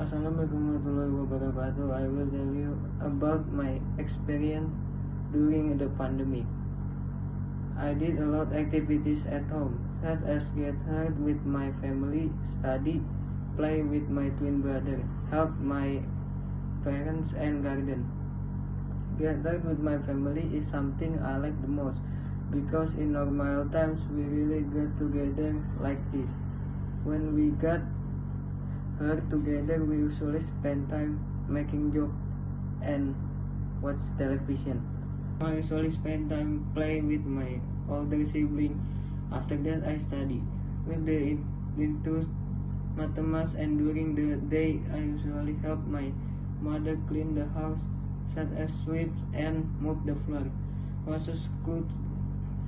Assalamualaikum warahmatullahi wabarakatuh. I will tell you about my experience during the pandemic. I did a lot activities at home, such as get hurt with my family, study, play with my twin brother, help my parents and garden. Get hurt with my family is something I like the most because in normal times we really get together like this. When we got hurt together, we usually spend time making jokes and watch television. I usually spend time playing with my older sibling. After that, I study. With the into mathematics, and during the day, I usually help my mother clean the house, such as sweep and mop the floor, washes clothes,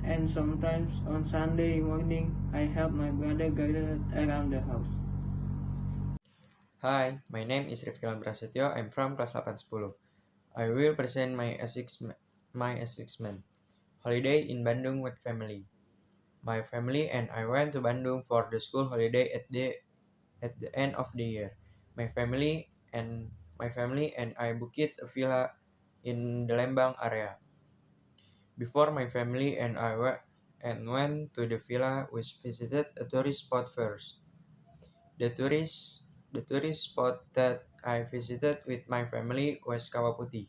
and sometimes on Sunday morning, I help my brother garden around the house. Hi, my name is Rifkilan Prasetyo. I'm from class 810. I will present my assessment. Holiday in Bandung with family. My family and I went to Bandung for the school holiday at the end of the year. My family and I booked a villa in the Lembang area. Before my family and went to the villa, we visited a tourist spot first. The tourist spot that I visited with my family was Kawaputi.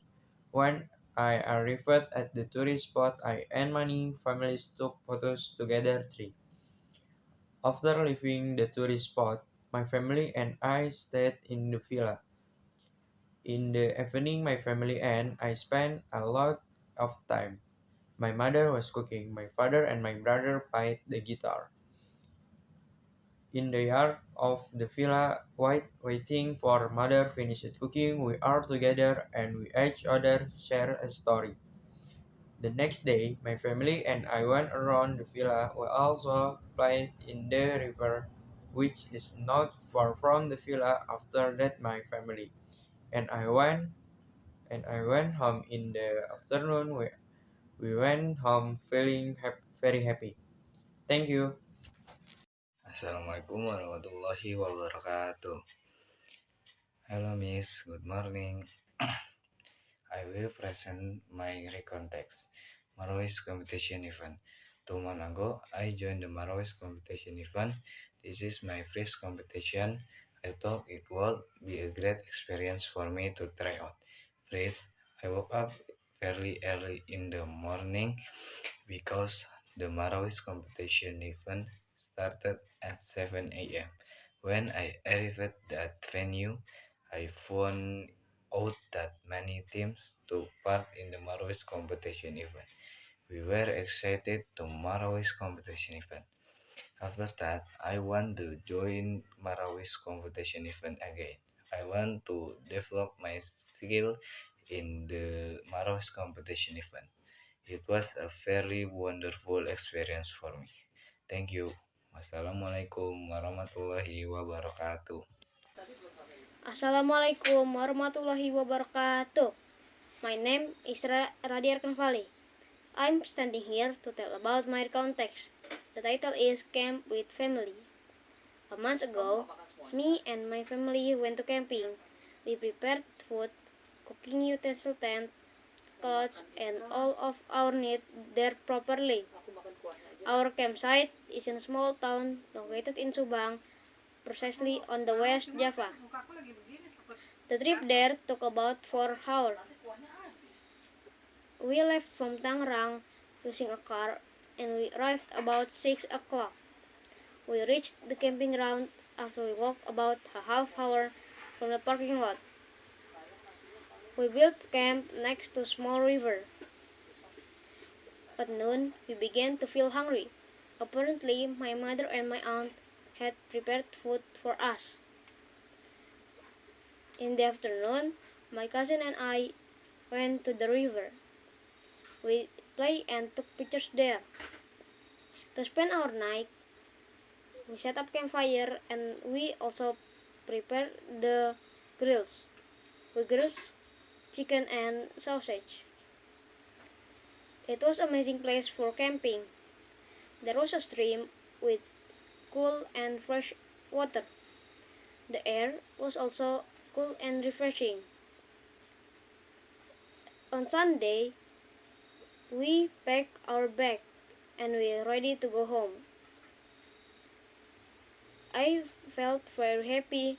When I arrived at the tourist spot, I and many families took photos together too. After leaving the tourist spot, my family and I stayed in the villa. In the evening, my family and I spent a lot of time. My mother was cooking. My father and my brother played the guitar. In the yard of the villa, waiting for mother finished cooking, we are together and we each other share a story. The next day, my family and I went around the villa. We also played in the river, which is not far from the villa. After that, my family and I went home in the afternoon. We went home feeling very happy. Thank you. Assalamualaikum warahmatullahi wabarakatuh. Hello Miss, good morning. I will present my context. Marois competition event. 2 months ago, I joined the Marois competition event. This is my first competition. I thought it would be a great experience for me to try out. First, I woke up fairly early in the morning because the Marois competition event started at 7 a.m. When I arrived at venue, I found out that many teams took part in the Marois competition event. We were excited to Marois competition event. After that, I want to join Marois competition event again. I want to develop my skill in the Marois competition event. It was a very wonderful experience for me. Thank you. Wassalamualaikum warahmatullahi wabarakatuh. Assalamualaikum warahmatullahi wabarakatuh. My name is Radiar Kanvali. I'm standing here to tell about my context. The title is Camp with Family. A month ago, me and my family went to camping. We prepared food, cooking utensil tent, clothes, and all of our needs there properly. Our campsite is in a small town located in Subang, precisely on the West Java. The trip there took about 4 hours. We left from Tangerang using a car and we arrived about 6 o'clock. We reached the camping ground after we walked about a half hour from the parking lot. We built camp next to a small river. At noon, we began to feel hungry. Apparently, my mother and my aunt had prepared food for us. In the afternoon, my cousin and I went to the river. We played and took pictures there. To spend our night, we set up campfire and we also prepared the grills. We grilled chicken and sausage. It was an amazing place for camping. There was a stream with cool and fresh water. The air was also cool and refreshing. On Sunday, we packed our bag and we're ready to go home. I felt very happy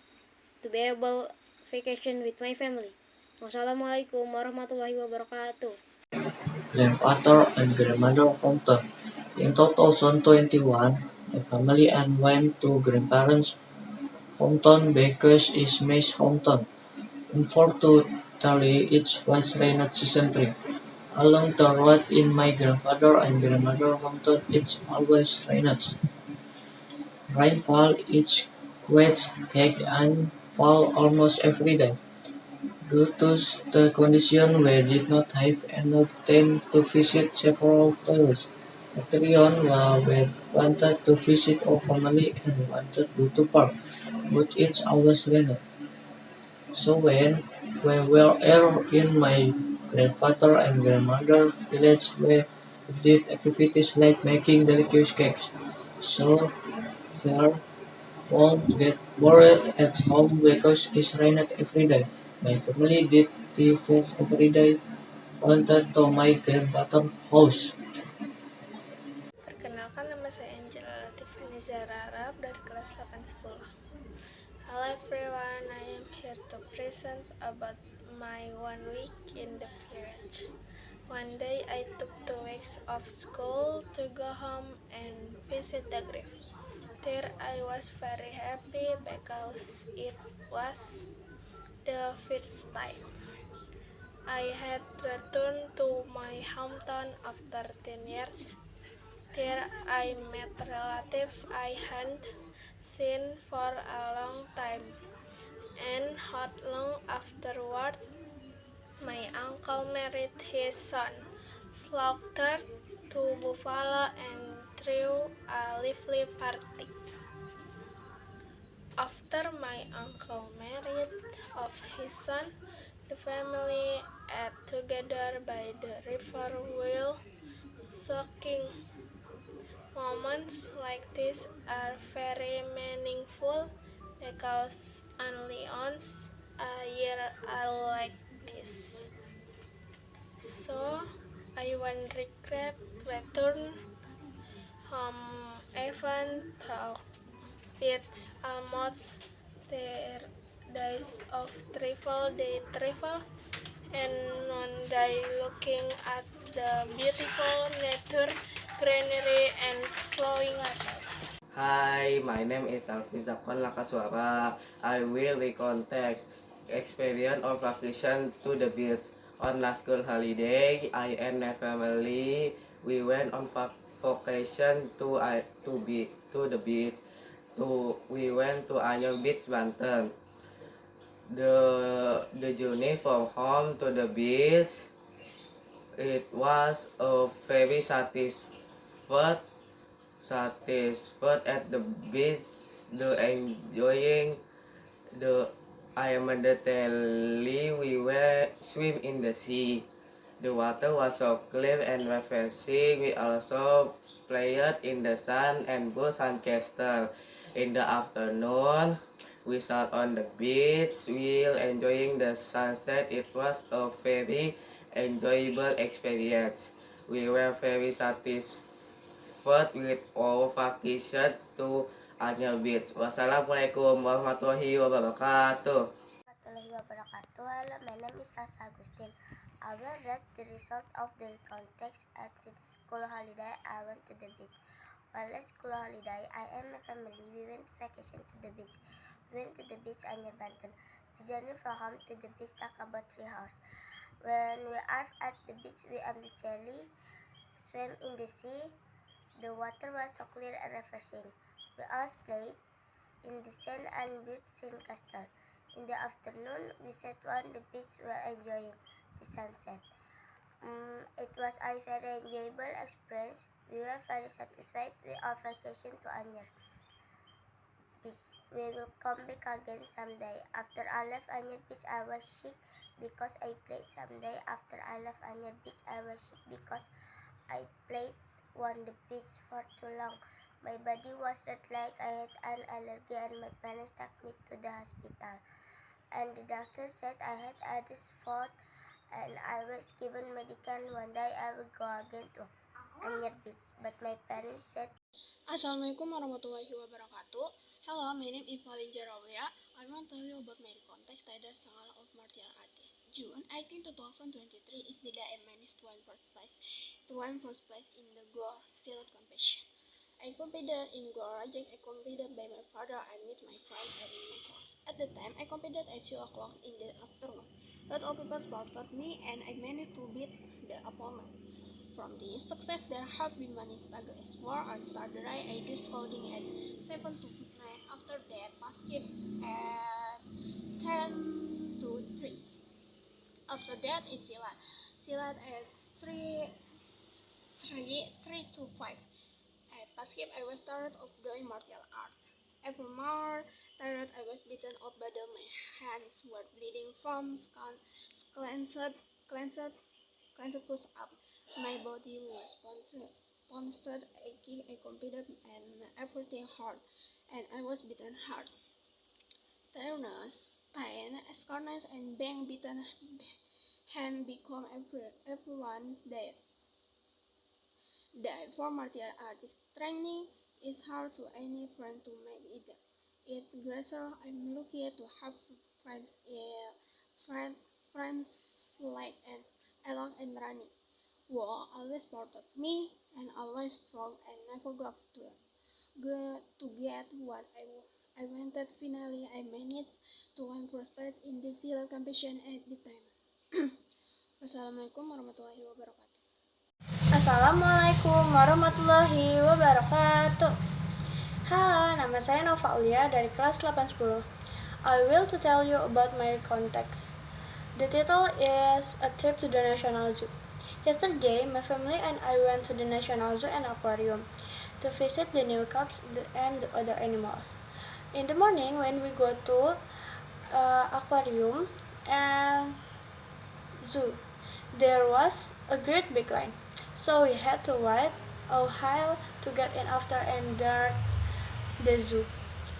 to be able vacation with my family. Wassalamualaikum warahmatullahi wabarakatuh. Grandfather and grandmother hometown. In 2021, a family and went to grandparents' hometown because it's my hometown. Unfortunately, it was rainy season 3. Along the road in my grandfather and grandmother hometown, it's always rains. Rainfall is quite high and fall almost every day. Due to the condition, we did not have enough time to visit several places. Later on, we wanted to visit our family and wanted to go to park, but it's always rained. So when we were in my grandfather and grandmother village, we did activities like making delicious cakes. So there won't get bored at home because it's rained every day. My family did the first every day wanted to my grandfather's house. Perkenalkan, nama saya Angela Latifani Zahra Arab dari kelas 810. Hello everyone, I am here to present about my 1 week in the village. One day I took 2 weeks of school to go home and visit the grave. There I was very happy because it was the first time I had returned to my hometown after 10 years. There I met relatives I hadn't seen for a long time, and not long afterward, my uncle married his son, slaughtered 2 buffalo, and threw a lively party. After my uncle married off his son, the family ate together by the river while soaking. Moments like this are very meaningful because only once a year are like this. So I won't regret return home even though it's almost 3 days of travel, and one day looking at the beautiful nature, greenery, and flowing water. Hi, my name is Alvin Zakwan Lakaswara. I will recontact experience of vacation to the beach. On last school holiday, I and my family we went on vacation to the beach. We went to Anyar Beach, Banten. The journey from home to the beach, it was a very satisfied at the beach, the enjoying the I immediately we were swim in the sea. The water was so clear and refreshing. We also played in the sun and built sandcastle. In the afternoon, we sat on the beach while enjoying the sunset. It was a very enjoyable experience. We were very satisfied with our vacation to Anyar Beach. Wassalamualaikum warahmatullahi wabarakatuh. Warahmatullahi wabarakatuh. Hello, my name is Sasa Agustin. I will read the result of the context at the school holiday. I went to the beach. One last school holiday, I and my family we went vacation to the beach. We went to the beach near Banten. The journey from home to the beach took about 3 hours. When we arrived at the beach, we immediately swam in the sea. The water was so clear and refreshing. We all played in the sand and built sandcastle. In the afternoon, we sat on the beach while enjoying the sunset. It was a very enjoyable experience. We were very satisfied with our vacation to Anyar Beach. We will come back again someday. After I left Anyar Beach, I was sick because I played. Someday after I left Anyar Beach, I was sick because I played on the beach for too long. My body was hurt like I had an allergy and my parents took me to the hospital. and the doctor said I had a spot and I was given medication. One day I will go again to Anyar Beach, but my parents said. Assalamualaikum warahmatullahi wabarakatuh. Hello, my name is Valenja Raulia. I want to tell you about my context title Scholar of Martial Arts. June 18, 2023 is the day I managed to win first place in the Goa Silat competition. I competed in Goa Rajang. I competed by my father. I met my friend and my coach. At the time, I competed at 2 o'clock in the afternoon. Lot of people supported me and I managed to beat the opponent. From this success, there have been many struggles. War and start the right, I do scouting at 7 to 9. After that, basket at 10 to 3. After that is Silat. Silat at 3 to 5. At basket, I was tired of doing martial arts. After more tired, I was beaten up by my hands were bleeding from cleansed push-up. My body was punctured, aching, I competed and everything hurt, and I was beaten hard. Tiredness, pain, scarness, and being beaten hand become everyone's day. For martial arts, training is hard to any friend to make it greater. I'm lucky to have friends, friends, friends like and Elon and Rani. Who always supported me and always strong and never got to get what I wanted. Finally, I managed to win first place in the silat competition at the time. Wassalamualaikum warahmatullahi wabarakatuh. Assalamualaikum warahmatullahi wabarakatuh. Halo, nama saya Nova Ulia dari kelas 810. I will to tell you about my context. The title is A Trip to the National Zoo. Yesterday, my family and I went to the National Zoo and Aquarium to visit the new cubs and the other animals. In the morning, when we go to aquarium and zoo, there was a great big line, so we had to wait a while to get in after enter the zoo.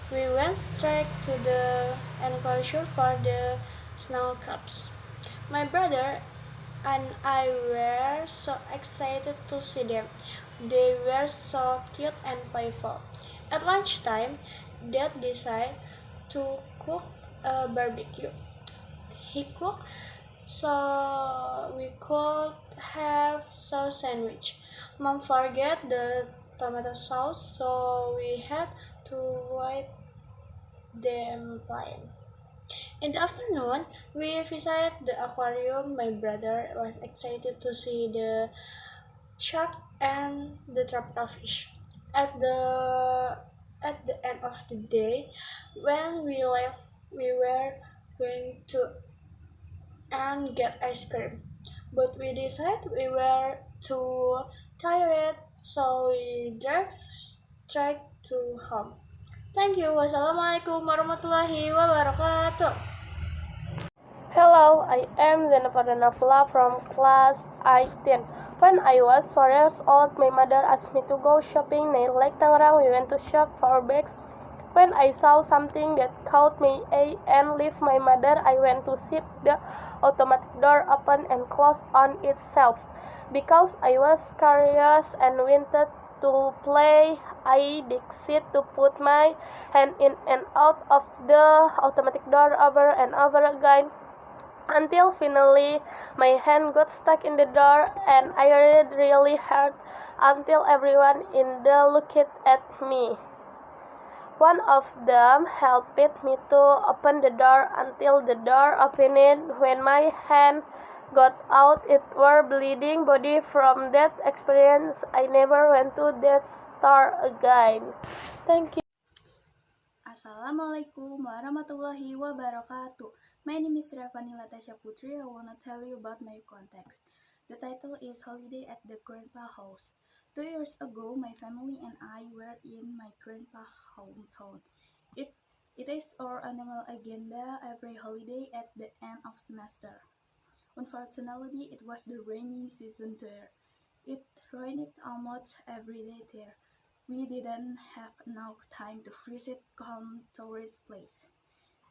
We went straight to the enclosure for the snow cubs. My brother and I were so excited to see them. They were so cute and playful. At lunchtime, Dad decided to cook a barbecue. He cooked so we could have sauce sandwich. Mom forgot the tomato sauce, so we had to wait them plain. In the afternoon, we visited the aquarium. My brother was excited to see the shark and the tropical fish. At the end of the day, when we left, we were going to and get ice cream, but we decided we were too tired, so we drove straight to home. Thank you. Wassalamualaikum warahmatullahi wabarakatuh. Hello, I am Zenefada Nafla from class 18. When I was 4 years old, my mother asked me to go shopping near Lake Tangerang. We went to shop for bags. When I saw something that caught my eye and left my mother, I went to see the automatic door open and close on itself. Because I was curious and wanted to play, I decided to put my hand in and out of the automatic door over and over again, until finally my hand got stuck in the door and I really hurt until everyone in the looked at me. One of them helped me to open the door until the door opened. When my hand got out, it were bleeding body. From that experience, I never went to that store again. Thank you. Assalamualaikum warahmatullahi wabarakatuh. My name is Ravani Latasha Putri. I want to tell you about my context. The title is Holiday at the Grandpa House. 2 years ago, my family and I were in my grandpa's hometown. It is our annual agenda every holiday at the end of semester. Unfortunately, it was the rainy season there. It rained almost every day there. We didn't have enough time to visit calm tourist place.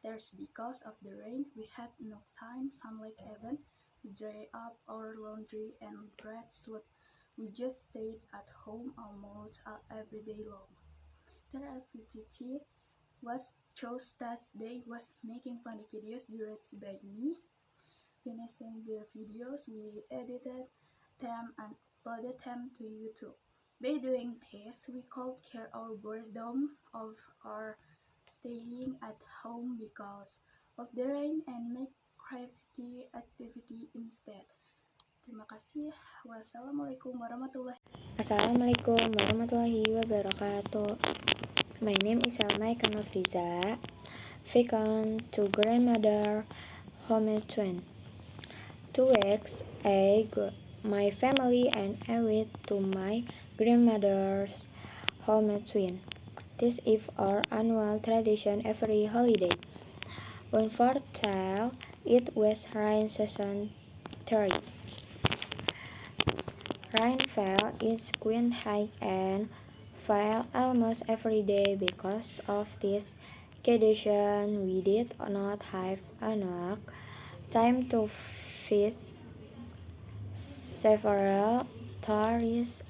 There's because of the rain, we had no time, sunlight even, to dry up our laundry and bread suit. We just stayed at home almost every day long. Their activity was chose that day was making funny videos directed by me. Finishing the videos, we edited them and uploaded them to YouTube. By doing this, we could cure our boredom of our staying at home because of the rain and make creativity activity instead. Terima kasih. Wassalamualaikum warahmatullahi wabarakatuh. Assalamualaikum warahmatullahi wabarakatuh. My name is Salma Kanofriza. Welcome to grandmother home twin. 2 weeks ago, my family and I went to my grandmother's home twin. This is our annual tradition every holiday. When for child, it was rain season 3. Rain fell in Queen High and fell almost every day. Because of this condition, we did not have enough time to visit several tourist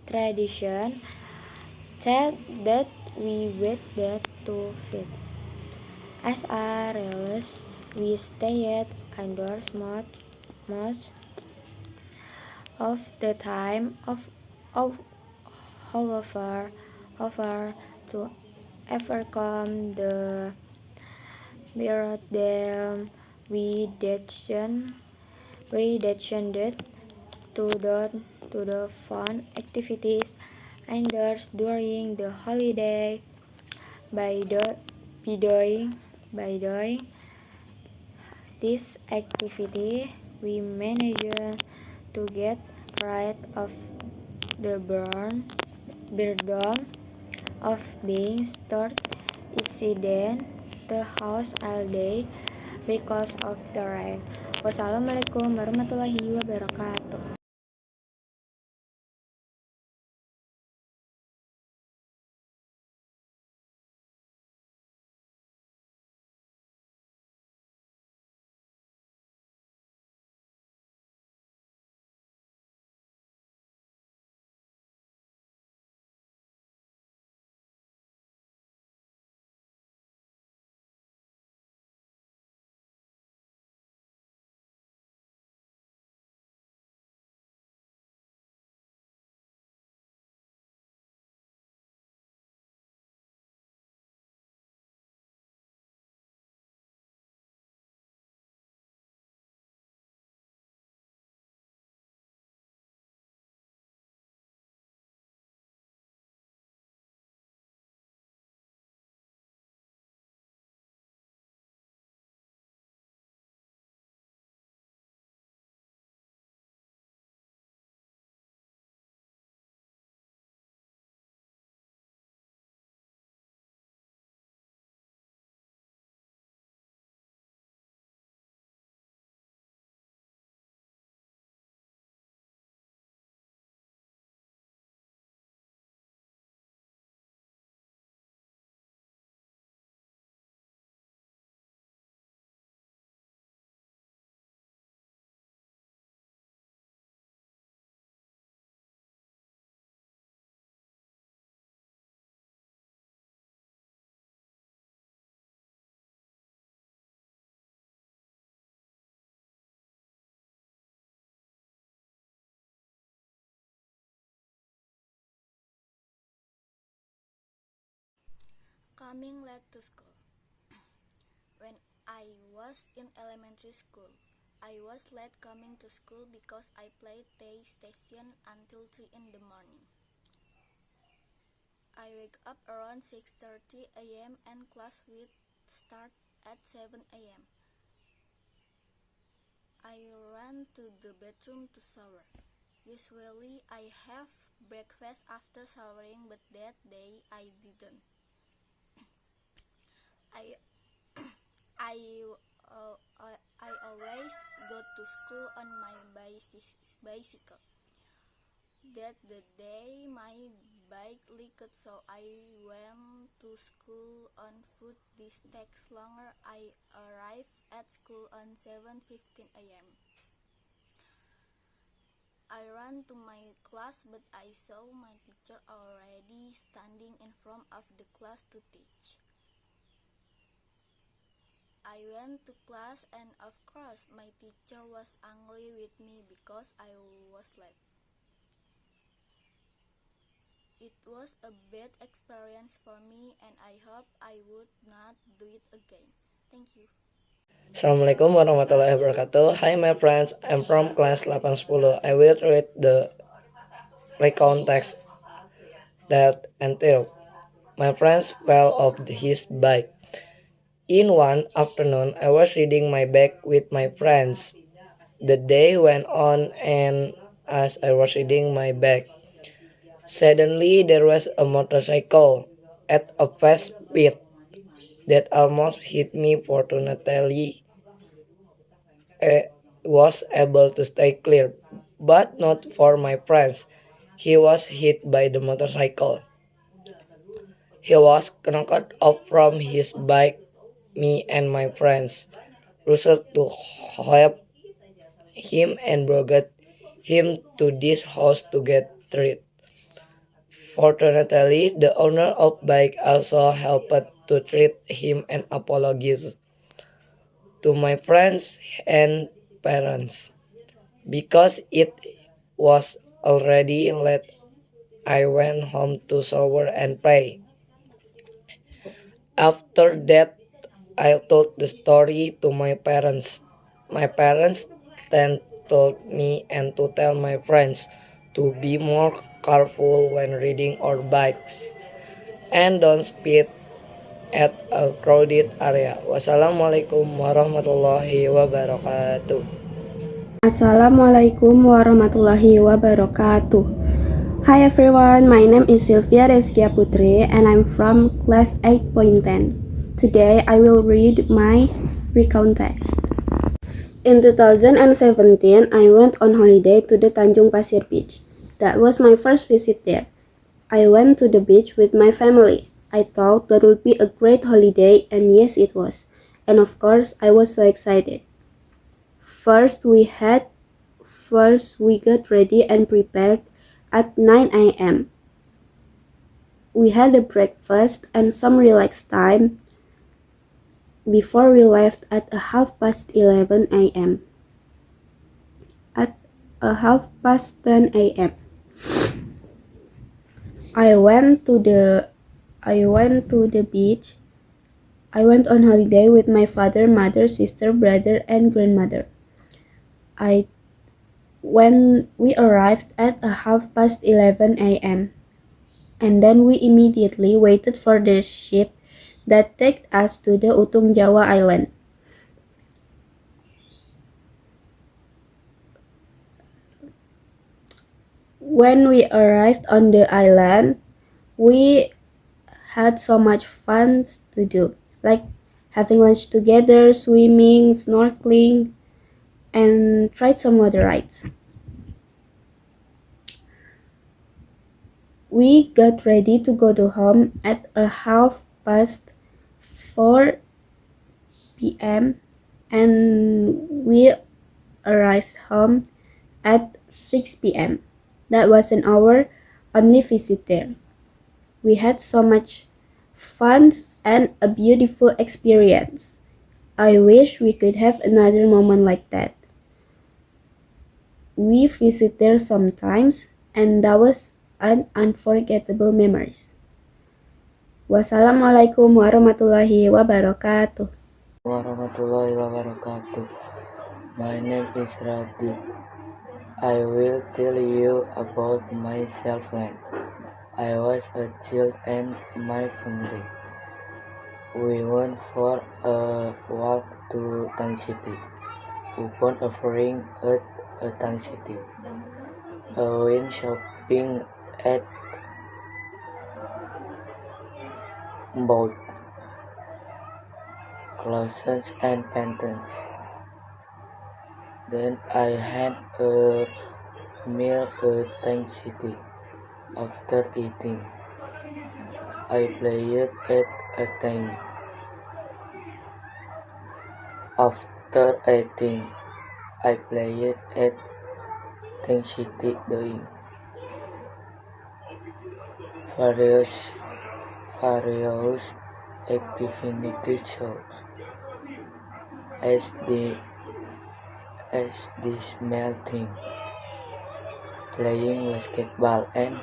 traditions that we waited to visit. As a result, we stayed indoors most of the time. However, to overcome the boredom, we decided to do fun activities indoors during the holiday. By doing this activity, we managed to get rid of the boredom of being stuck inside the house all day because of the rain. Wassalamualaikum warahmatullahi wabarakatuh. Coming late to school. When I was in elementary school, I was late coming to school because I played PlayStation until 3 in the morning. I wake up around 6:30 a.m. and class would start at 7 a.m. I ran to the bathroom to shower. Usually I have breakfast after showering, but that day I didn't. I I always go to school on my bicycle. That the day my bike leaked, so I went to school on foot. This takes longer. I arrived at school on 7:15 a.m. I ran to my class, but I saw my teacher already standing in front of the class to teach. I went to class, and of course my teacher was angry with me because I was late. It was a bad experience for me, and I hope I would not do it again. Thank you. Assalamualaikum warahmatullahi wabarakatuh. Hi my friends, I'm from class 810. I will read the recount text that entailed. My friends fell off his bike. In one afternoon, I was riding my bike with my friends. The day went on, and as I was riding my bike, suddenly there was a motorcycle at a fast speed that almost hit me. Fortunately, I was able to stay clear, but not for my friends. He was hit by the motorcycle. He was knocked off from his bike. Me and my friends rushed to help him and brought him to this house to get treated. Fortunately, the owner of bike also helped to treat him and apologized to my friends and parents. Because it was already late, I went home to shower and pray. After that, I told the story to my parents. My parents then told me and to tell my friends to be more careful when riding our bikes and don't speed at a crowded area. Wassalamualaikum warahmatullahi wabarakatuh. Assalamualaikum warahmatullahi wabarakatuh. Hi everyone, my name is Sylvia Rezkia Putri and I'm from class 8.10. Today I will read my recount text. In 2017, I went on holiday to the Tanjung Pasir beach. That was my first visit there. I went to the beach with my family. I thought that would be a great holiday, and yes it was. And of course, I was so excited. First we got ready and prepared at 9 a.m. We had a breakfast and some relaxed time before we left at 11:30 a.m. At 10:30 a.m. I went to the beach. I went on holiday with my father, mother, sister, brother, and grandmother. When we arrived at 11:30 a.m. and then we immediately waited for the ship that took us to the Utung Jawa Island. When we arrived on the island, we had so much fun to do, like having lunch together, swimming, snorkeling, and tried some water rides. We got ready to go to home at 4:30 p.m. and we arrived home at 6 p.m. That was our only visit there. We had so much fun and a beautiful experience. I wish we could have another moment like that. We visit there sometimes, and that was an unforgettable memories. Wassalamualaikum warahmatullahi wabarakatuh. Warahmatullahi wabarakatuh. My name is Radit. I will tell you about myself when I was a child and my family. We went for a walk to Tang City. Upon arriving at Tang City, I went shopping at both clothes and pants. Then I had a meal at Tang City. After eating, I played at a tank. After eating, I played at Tank City doing various activities as the small thing, playing basketball and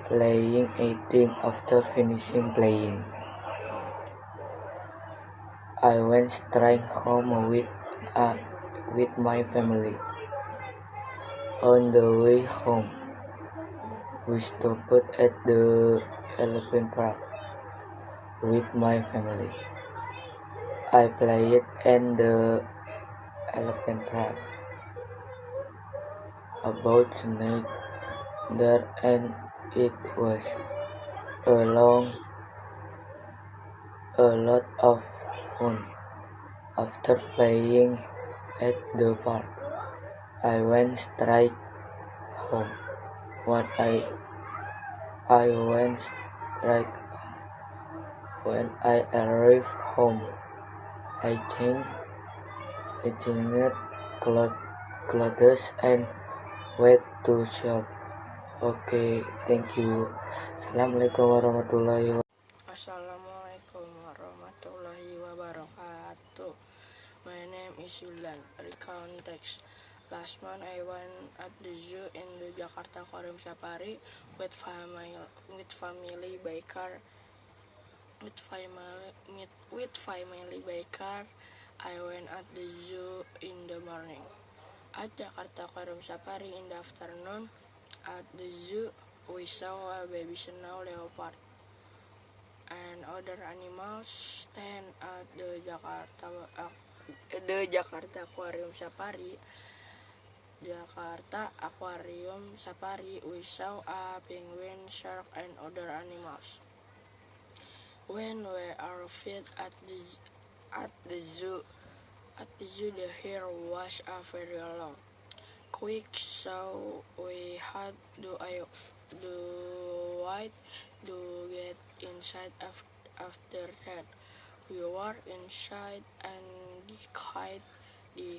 playing eating. After finishing playing, I went straight home with my family. On the way home, we stopped at the elephant park with my family. I played in the elephant park about snake there, and it was a lot of fun. After playing at the park, I went straight home. When I arrived home, I changed clothes and went to shop. Okay, thank you. Assalamualaikum warahmatullahi wabarakatuh. Assalamualaikum warahmatullahi wabarakatuh. My name is Yulan. Recount text. Last month I went at the zoo in the Jakarta Aquarium Safari with family by car. With family by car. I went at the zoo in the morning. At Jakarta Aquarium Safari in the afternoon. At the zoo we saw a baby snow leopard and other animals stand at the Jakarta Aquarium Safari. Jakarta Aquarium Safari, we saw a penguin, shark, and other animals. When we arrived at the zoo, the hair was very long. Quick, so we had to wait to get inside. After that, we were inside, and the kite to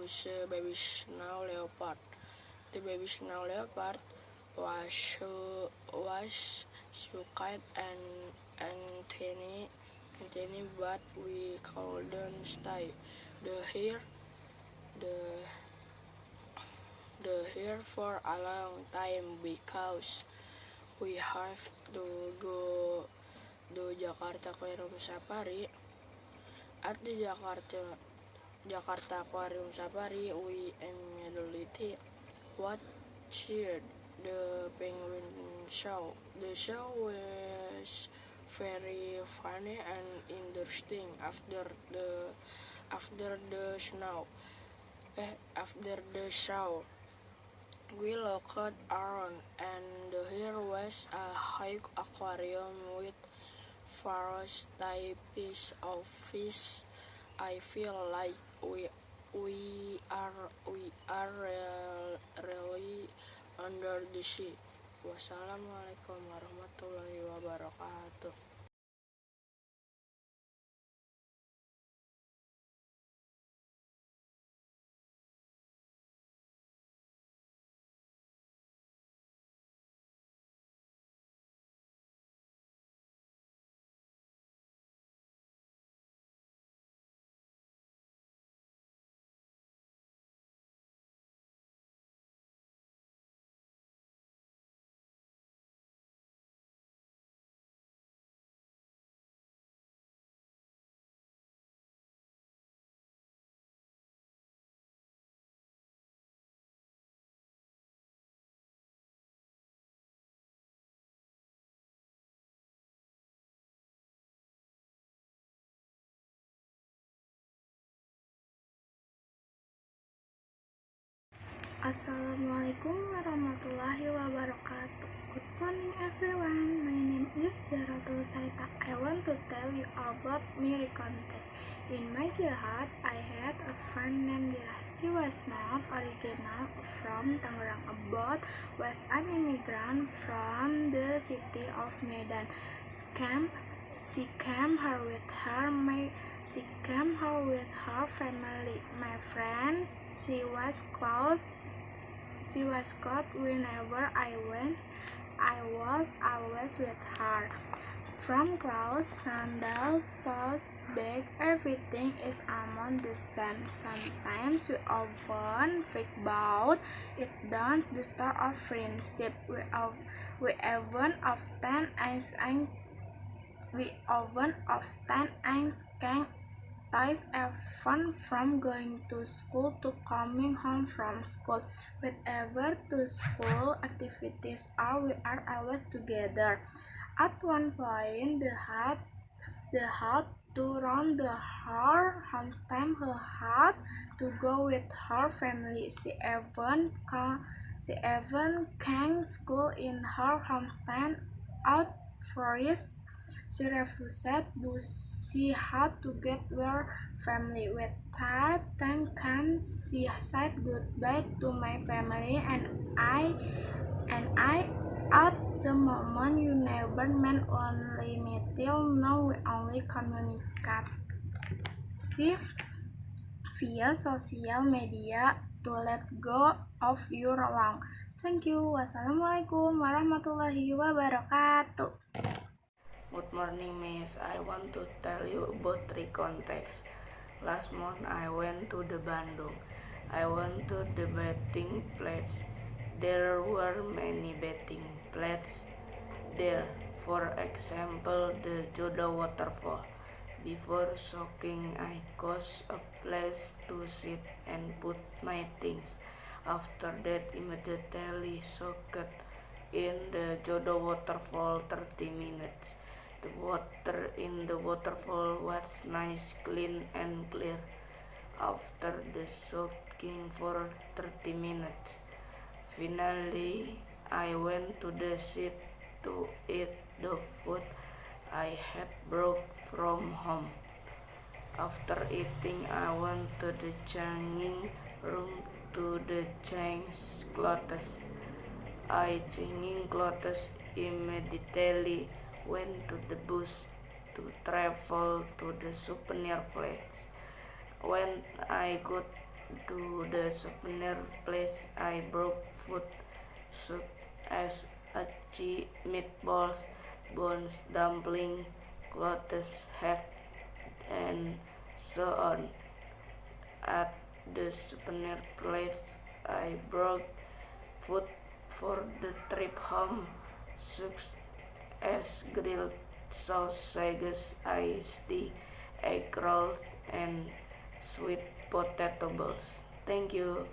see baby snow leopard. The baby snow leopard was so cute and tiny, but we couldn't stay here for a long time because we have to go to Jakarta Aquarium Safari. At the Jakarta Aquarium Safari, we immediately watched the penguin show. The show was very funny and interesting. After the show, we looked around, and here was a huge aquarium with various types of fish. I feel like we are really under the sea. Wassalamualaikum warahmatullahi wabarakatuh. Assalamualaikum warahmatullahi wabarakatuh. Good morning everyone. My name is Zaratul Saita. I want to tell you about my contest. In my childhood, I had a friend named Dila. She was not original from Tangerang, but was an immigrant from the city of Medan. She came here with her family. My friend, she was close. She was close whenever I went. I was always with her. From clothes, sandals, sauce, bag, everything is almost the same. Sometimes we often think about it don't disturb our friendship. We even often ask ties even from going to school to coming home from school. Whatever the school activities are, we are always together. At one point, the had to run her hometown. She had to go with her family. She even came school in her hometown. At first, she refused, but she had to get with family. With that time came, she said goodbye to my family, and I at the moment you never met only me till now we only communicate via social media to let go of your long. Thank you. Wassalamualaikum warahmatullahi wabarakatuh. Good morning, Miss. I want to tell you about three contexts. Last month I went to the Bandung. I went to the bathing place. There were many bathing places there. For example, the Jodo waterfall. Before soaking, I chose a place to sit and put my things. After that, immediately soaked in the Jodo waterfall 30 minutes. The water in the waterfall was nice, clean, and clear. After the soaking for 30 minutes, finally I went to the city to eat the food I had brought from home. After eating, I went to the changing room to change clothes. I changing clothes immediately went to the bus to travel to the souvenir place. When I got to the souvenir place, I brought food such as aci, meatballs, bones, dumpling, clothes, hat, and so on. At the souvenir place, I brought food for the trip home, such as grilled sausages, iced tea, egg roll, and sweet potato balls. Thank you.